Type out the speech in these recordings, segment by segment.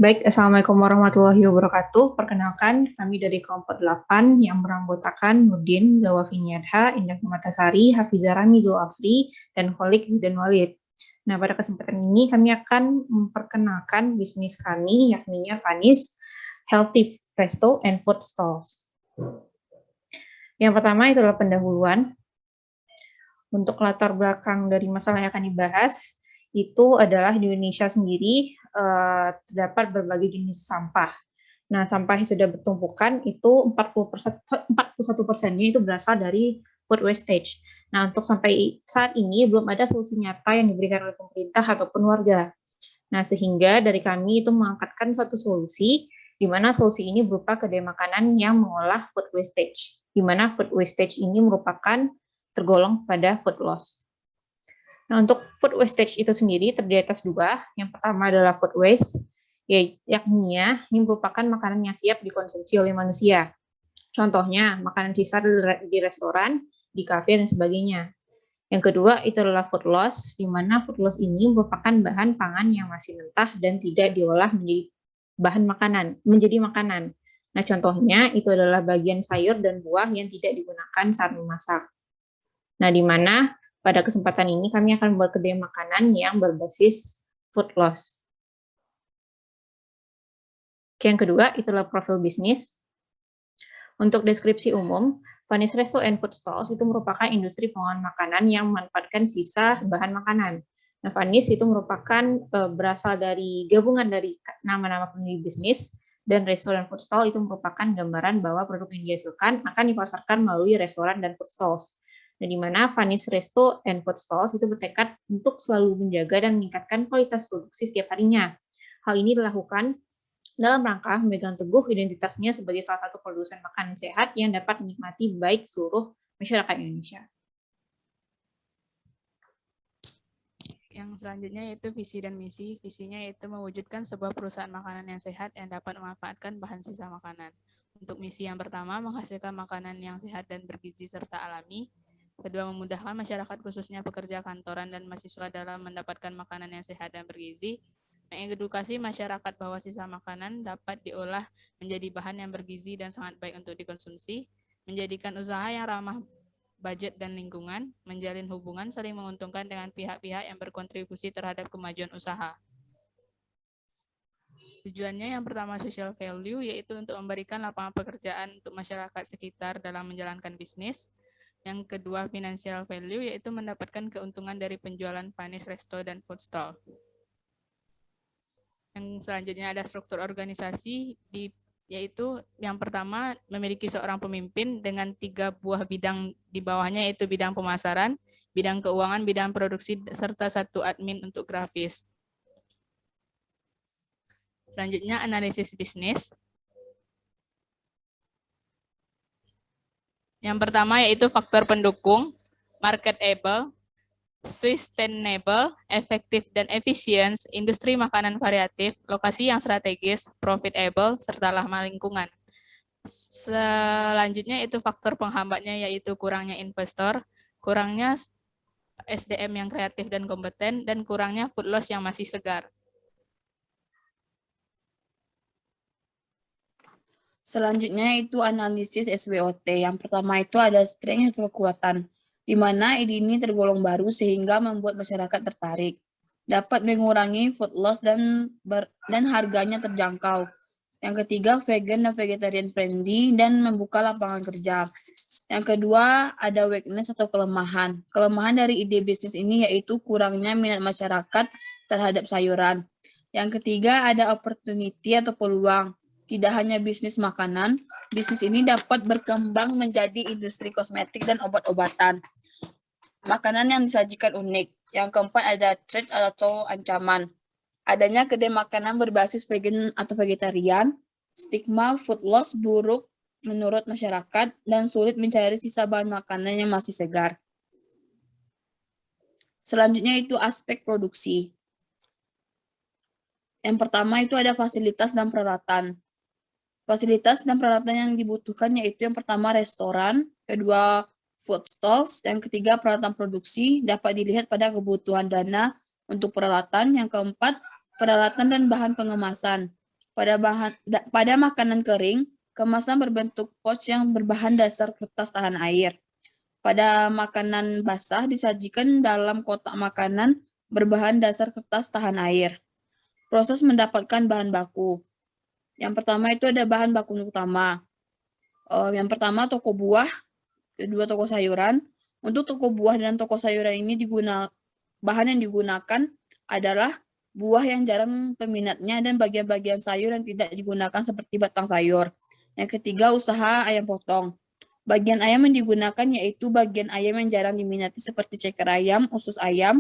Baik, Assalamualaikum warahmatullahi wabarakatuh. Perkenalkan, kami dari kelompok 8 yang beranggotakan Nurdin, Zawafi Niadha, Indah Matasari, Hafizah Rami Zulafri, dan Kholik Zidan Walid. Nah, pada kesempatan ini kami akan memperkenalkan bisnis kami, yakni Vanis Healthy Resto and Food Stalls. Yang pertama itu adalah pendahuluan. Untuk latar belakang dari masalah yang akan dibahas, itu adalah di Indonesia sendiri terdapat berbagai jenis sampah. Nah, sampah yang sudah bertumpukan itu 41%-nya itu berasal dari food wastage. Nah, untuk sampai saat ini belum ada solusi nyata yang diberikan oleh pemerintah ataupun warga. Nah, sehingga dari kami itu mengangkatkan suatu solusi, di mana solusi ini berupa kedai makanan yang mengolah food wastage, di mana food wastage ini merupakan tergolong pada food loss. Nah, untuk food wastage itu sendiri terdiri atas dua. Yang pertama adalah food waste, yakni ini merupakan makanan yang siap dikonsumsi oleh manusia. Contohnya, makanan sisa di restoran, di kafe, dan sebagainya. Yang kedua itu adalah food loss, di mana food loss ini merupakan bahan pangan yang masih mentah dan tidak diolah menjadi bahan makanan, menjadi makanan. Nah, contohnya itu adalah bagian sayur dan buah yang tidak digunakan saat memasak. Nah, di mana pada kesempatan ini kami akan membuat kedai makanan yang berbasis food loss. Yang kedua, itulah profil bisnis. Untuk deskripsi umum, Vanis Resto and Food Stalls itu merupakan industri pengolahan makanan yang memanfaatkan sisa bahan makanan. Nah, Vanis itu merupakan berasal dari gabungan dari nama-nama pemilik bisnis, dan resto dan food stall itu merupakan gambaran bahwa produk yang dihasilkan akan dipasarkan melalui restoran dan food stalls. Nah, di mana Vanis Resto and Food Stalls itu bertekad untuk selalu menjaga dan meningkatkan kualitas produksi setiap harinya. Hal ini dilakukan dalam rangka memegang teguh identitasnya sebagai salah satu produsen makanan sehat yang dapat menikmati baik seluruh masyarakat Indonesia. Yang selanjutnya yaitu visi dan misi. Visinya yaitu mewujudkan sebuah perusahaan makanan yang sehat yang dapat memanfaatkan bahan sisa makanan. Untuk misi yang pertama, menghasilkan makanan yang sehat dan bergizi serta alami. Kedua, memudahkan masyarakat khususnya pekerja kantoran dan mahasiswa dalam mendapatkan makanan yang sehat dan bergizi. Mengedukasi masyarakat bahwa sisa makanan dapat diolah menjadi bahan yang bergizi dan sangat baik untuk dikonsumsi. Menjadikan usaha yang ramah budget dan lingkungan, menjalin hubungan saling menguntungkan dengan pihak-pihak yang berkontribusi terhadap kemajuan usaha. Tujuannya yang pertama social value, yaitu untuk memberikan lapangan pekerjaan untuk masyarakat sekitar dalam menjalankan bisnis. Yang kedua financial value, yaitu mendapatkan keuntungan dari penjualan Vanis Resto dan Food Stall. Yang selanjutnya ada struktur organisasi, yaitu yang pertama memiliki seorang pemimpin dengan 3 buah bidang di bawahnya, yaitu bidang pemasaran, bidang keuangan, bidang produksi, serta 1 admin untuk grafis. Selanjutnya analisis bisnis. Yang pertama yaitu faktor pendukung, marketable, sustainable, efektif dan efisien, industri makanan variatif, lokasi yang strategis, profitable, serta ramah lingkungan. Selanjutnya itu faktor penghambatnya, yaitu kurangnya investor, kurangnya SDM yang kreatif dan kompeten, dan kurangnya food loss yang masih segar. Selanjutnya itu analisis SWOT. Yang pertama itu ada strength atau kekuatan, di mana ide ini tergolong baru sehingga membuat masyarakat tertarik. Dapat mengurangi food loss dan harganya terjangkau. Yang ketiga, vegan dan vegetarian friendly dan membuka lapangan kerja. Yang kedua, ada weakness atau kelemahan. Kelemahan dari ide bisnis ini yaitu kurangnya minat masyarakat terhadap sayuran. Yang ketiga, ada opportunity atau peluang. Tidak hanya bisnis makanan, bisnis ini dapat berkembang menjadi industri kosmetik dan obat-obatan. Makanan yang disajikan unik. Yang keempat ada threat atau ancaman. Adanya kedai makanan berbasis vegan atau vegetarian, stigma food loss buruk menurut masyarakat, dan sulit mencari sisa bahan makanan yang masih segar. Selanjutnya itu aspek produksi. Yang pertama itu ada fasilitas dan peralatan. Fasilitas dan peralatan yang dibutuhkan yaitu yang pertama restoran, kedua food stalls, dan ketiga peralatan produksi dapat dilihat pada kebutuhan dana untuk peralatan. Yang keempat peralatan dan bahan pengemasan. Pada makanan kering, kemasan berbentuk pouch yang berbahan dasar kertas tahan air. Pada makanan basah disajikan dalam kotak makanan berbahan dasar kertas tahan air. Proses mendapatkan bahan baku. Yang pertama itu ada bahan baku utama. Yang pertama toko buah, kedua toko sayuran. Untuk toko buah dan toko sayuran ini bahan yang digunakan adalah buah yang jarang peminatnya dan bagian-bagian sayur yang tidak digunakan seperti batang sayur. Yang ketiga, usaha ayam potong. Bagian ayam yang digunakan yaitu bagian ayam yang jarang diminati seperti ceker ayam, usus ayam,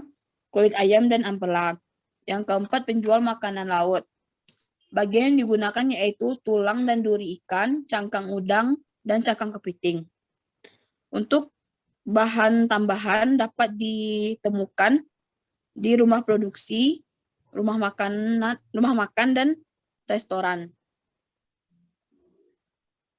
kulit ayam, dan ampela. Yang keempat, penjual makanan laut. Bagian yang digunakan yaitu tulang dan duri ikan, cangkang udang, dan cangkang kepiting. Untuk bahan tambahan dapat ditemukan di rumah produksi, rumah makan, dan restoran.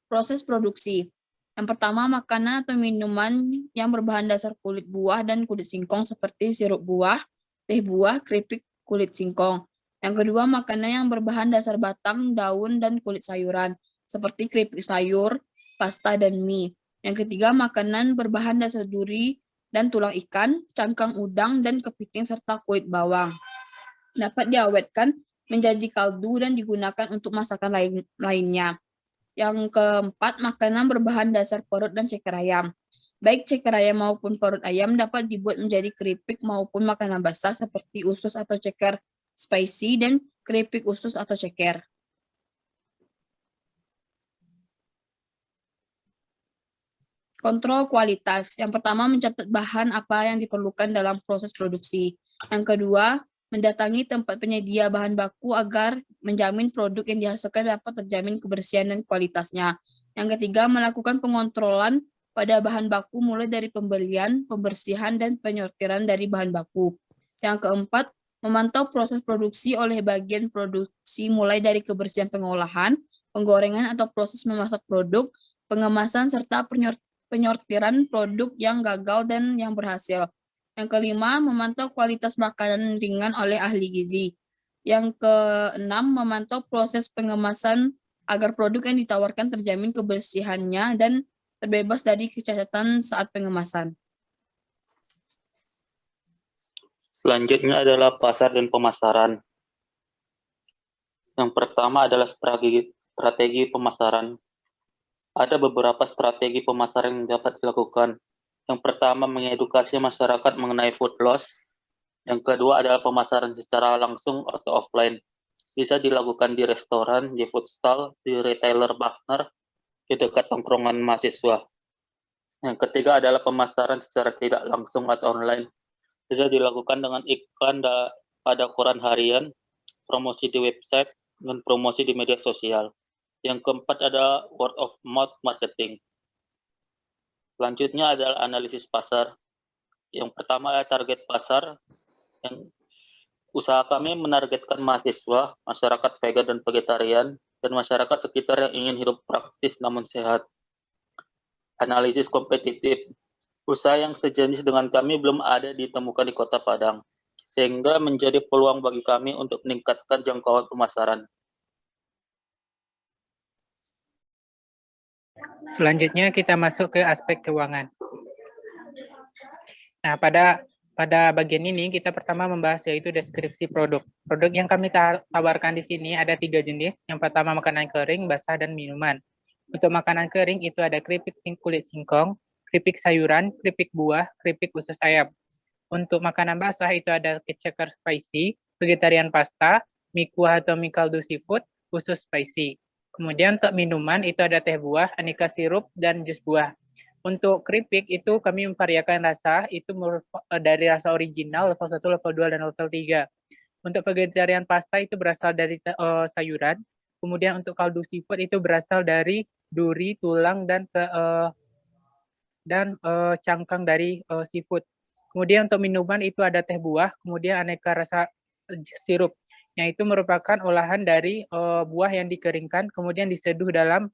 Proses produksi. Yang pertama, makanan atau minuman yang berbahan dasar kulit buah dan kulit singkong seperti sirup buah, teh buah, keripik kulit singkong. Yang kedua, makanan yang berbahan dasar batang, daun, dan kulit sayuran seperti keripik sayur, pasta, dan mie. Yang ketiga, makanan berbahan dasar duri dan tulang ikan, cangkang udang, dan kepiting, serta kulit bawang. Dapat diawetkan menjadi kaldu dan digunakan untuk masakan lainnya. Yang keempat, makanan berbahan dasar perut dan ceker ayam. Baik ceker ayam maupun perut ayam dapat dibuat menjadi keripik maupun makanan basah seperti usus atau ceker spicy dan keripik usus atau ceker. Kontrol kualitas. Yang pertama, mencatat bahan apa yang diperlukan dalam proses produksi. Yang kedua, mendatangi tempat penyedia bahan baku agar menjamin produk yang dihasilkan dapat terjamin kebersihan dan kualitasnya. Yang ketiga, melakukan pengontrolan pada bahan baku mulai dari pembelian, pembersihan, dan penyortiran dari bahan baku. Yang keempat, memantau proses produksi oleh bagian produksi mulai dari kebersihan pengolahan, penggorengan atau proses memasak produk, pengemasan, serta penyortiran produk yang gagal dan yang berhasil. Yang kelima, memantau kualitas makanan ringan oleh ahli gizi. Yang keenam, memantau proses pengemasan agar produk yang ditawarkan terjamin kebersihannya dan terbebas dari kecacatan saat pengemasan. Selanjutnya adalah pasar dan pemasaran. Yang pertama adalah strategi pemasaran. Ada beberapa strategi pemasaran yang dapat dilakukan. Yang pertama, mengedukasi masyarakat mengenai food loss. Yang kedua adalah pemasaran secara langsung atau offline. Bisa dilakukan di restoran, di food stall, di retailer partner, di dekat tongkrongan mahasiswa. Yang ketiga adalah pemasaran secara tidak langsung atau online. Bisa dilakukan dengan iklan pada koran harian, promosi di website, dan promosi di media sosial. Yang keempat ada word of mouth marketing. Selanjutnya adalah analisis pasar. Yang pertama adalah target pasar. Yang usaha kami menargetkan mahasiswa, masyarakat vegan dan vegetarian, dan masyarakat sekitar yang ingin hidup praktis namun sehat. Analisis kompetitif. Usaha yang sejenis dengan kami belum ada ditemukan di Kota Padang, sehingga menjadi peluang bagi kami untuk meningkatkan jangkauan pemasaran. Selanjutnya kita masuk ke aspek keuangan. Nah, pada bagian ini kita pertama membahas yaitu deskripsi produk. Produk yang kami tawarkan di sini ada 3 jenis. Yang pertama makanan kering, basah, dan minuman. Untuk makanan kering itu ada keripik kulit singkong, keripik sayuran, keripik buah, keripik usus ayam. Untuk makanan basah itu ada ceker spicy, vegetarian pasta, mie kuah atau mie kaldu seafood, usus spicy. Kemudian untuk minuman itu ada teh buah, aneka sirup, dan jus buah. Untuk keripik itu kami memvariakan rasa, itu dari rasa original, level 1, level 2, dan level 3. Untuk vegetarian pasta itu berasal dari sayuran. Kemudian untuk kaldu seafood itu berasal dari duri, tulang, dan cangkang dari seafood. Kemudian untuk minuman itu ada teh buah, kemudian aneka rasa sirup, yang itu merupakan olahan dari buah yang dikeringkan, kemudian diseduh dalam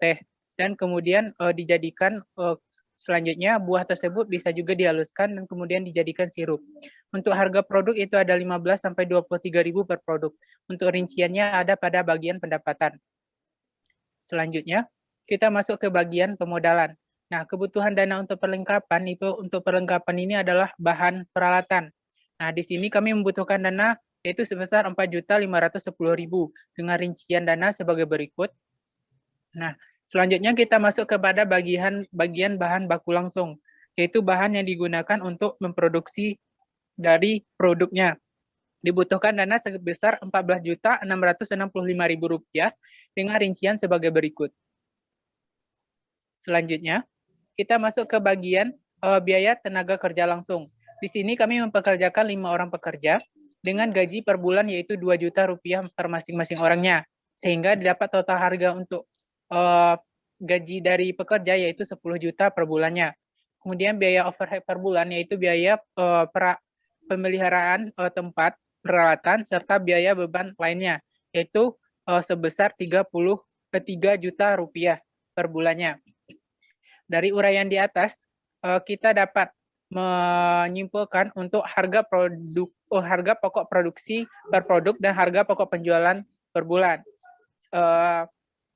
teh, dan kemudian dijadikan Selanjutnya, buah tersebut bisa juga dihaluskan dan kemudian dijadikan sirup. Untuk harga produk itu ada 15-23.000 per produk. Untuk rinciannya ada pada bagian pendapatan. Selanjutnya, kita masuk ke bagian pemodalan. Nah, kebutuhan dana untuk perlengkapan ini adalah bahan peralatan. Nah, di sini kami membutuhkan dana yaitu sebesar 4.510.000 dengan rincian dana sebagai berikut. Nah, selanjutnya kita masuk kepada bagian bahan baku langsung, yaitu bahan yang digunakan untuk memproduksi dari produknya. Dibutuhkan dana sebesar Rp14.665.000 dengan rincian sebagai berikut. Selanjutnya, kita masuk ke bagian biaya tenaga kerja langsung. Di sini kami mempekerjakan 5 orang pekerja dengan gaji per bulan yaitu Rp2 juta per masing-masing orangnya, sehingga didapat total harga untuk gaji dari pekerja yaitu 10 juta per bulannya. Kemudian biaya overhead per bulan yaitu biaya pemeliharaan tempat, peralatan, serta biaya beban lainnya, yaitu sebesar Rp3 juta per bulannya. Dari uraian di atas, kita dapat menyimpulkan untuk harga pokok produksi per produk dan harga pokok penjualan per bulan.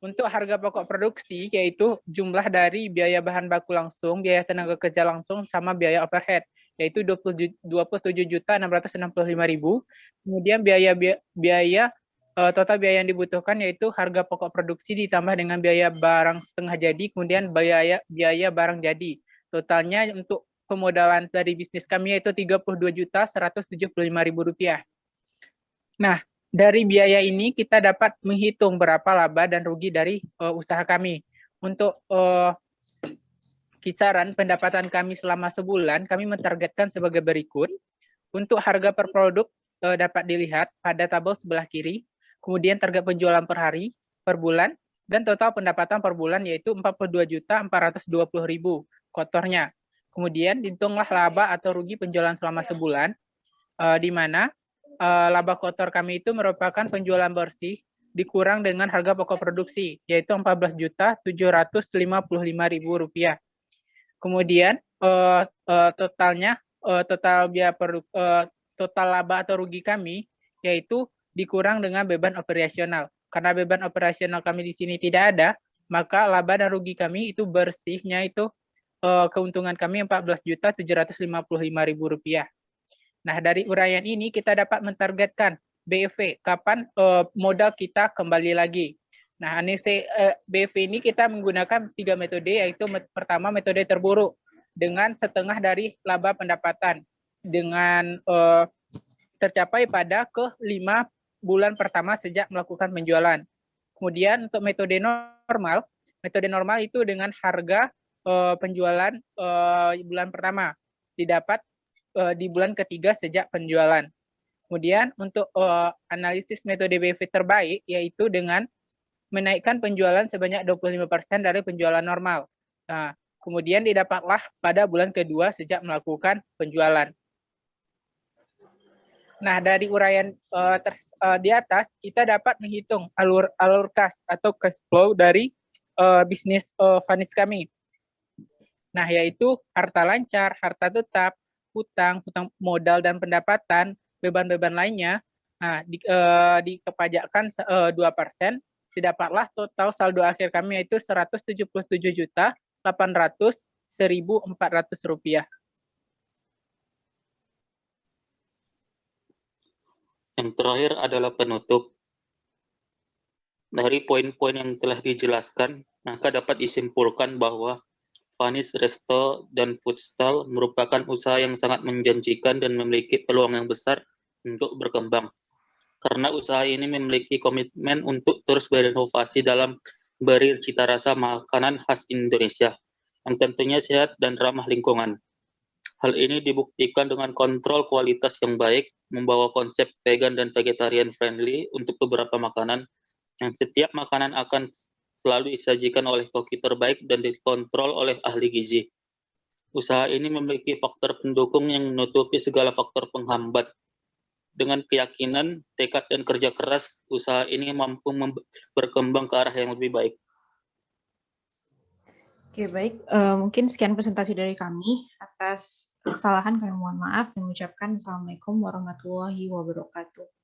Untuk harga pokok produksi yaitu jumlah dari biaya bahan baku langsung, biaya tenaga kerja langsung, sama biaya overhead, yaitu Rp27.665.000. Kemudian total biaya yang dibutuhkan yaitu harga pokok produksi ditambah dengan biaya barang setengah jadi, kemudian biaya barang jadi. Totalnya untuk pemodalan dari bisnis kami yaitu Rp32.175.000. Nah, dari biaya ini kita dapat menghitung berapa laba dan rugi dari usaha kami. Untuk kisaran pendapatan kami selama sebulan, kami mentargetkan sebagai berikut. Untuk harga per produk dapat dilihat pada tabel sebelah kiri, kemudian target penjualan per hari, per bulan, dan total pendapatan per bulan yaitu Rp42.420.000 kotornya. Kemudian dihitunglah laba atau rugi penjualan selama sebulan, di mana laba kotor kami itu merupakan penjualan bersih dikurang dengan harga pokok produksi, yaitu Rp14.755.000. Kemudian total laba atau rugi kami yaitu dikurang dengan beban operasional. Karena beban operasional kami di sini tidak ada, maka laba dan rugi kami itu bersihnya itu keuntungan kami Rp14.755.000. Nah, dari uraian ini kita dapat mentargetkan BEV, kapan modal kita kembali lagi. Nah, BEV ini kita menggunakan 3 metode, yaitu pertama metode terburuk, dengan setengah dari laba pendapatan, dengan tercapai pada ke-5 bulan pertama sejak melakukan penjualan. Kemudian untuk metode normal itu dengan harga penjualan bulan pertama, didapat di bulan ketiga sejak penjualan. Kemudian untuk analisis metode BEV terbaik yaitu dengan menaikkan penjualan sebanyak 25% dari penjualan normal. Nah, kemudian didapatlah pada bulan kedua sejak melakukan penjualan. Nah, dari uraian di atas kita dapat menghitung alur kas atau cash flow dari bisnis Vanis kami. Nah, yaitu harta lancar, harta tetap, hutang modal dan pendapatan, beban-beban lainnya, nah, dikepajakkan 2%, didapatlah total saldo akhir kami yaitu Rp177.800.400. Yang terakhir adalah penutup. Dari poin-poin yang telah dijelaskan, maka dapat disimpulkan bahwa Vanis Resto dan Foodstall merupakan usaha yang sangat menjanjikan dan memiliki peluang yang besar untuk berkembang. Karena usaha ini memiliki komitmen untuk terus berinovasi dalam beri cita rasa makanan khas Indonesia, yang tentunya sehat dan ramah lingkungan. Hal ini dibuktikan dengan kontrol kualitas yang baik, membawa konsep vegan dan vegetarian friendly untuk beberapa makanan, yang setiap makanan akan selalu disajikan oleh koki terbaik dan dikontrol oleh ahli gizi. Usaha ini memiliki faktor pendukung yang menutupi segala faktor penghambat. Dengan keyakinan, tekad, dan kerja keras, usaha ini mampu berkembang ke arah yang lebih baik. Oke, baik. Mungkin sekian presentasi dari kami. Atas kesalahan kami mohon maaf. Kami ucapkan Assalamualaikum warahmatullahi wabarakatuh.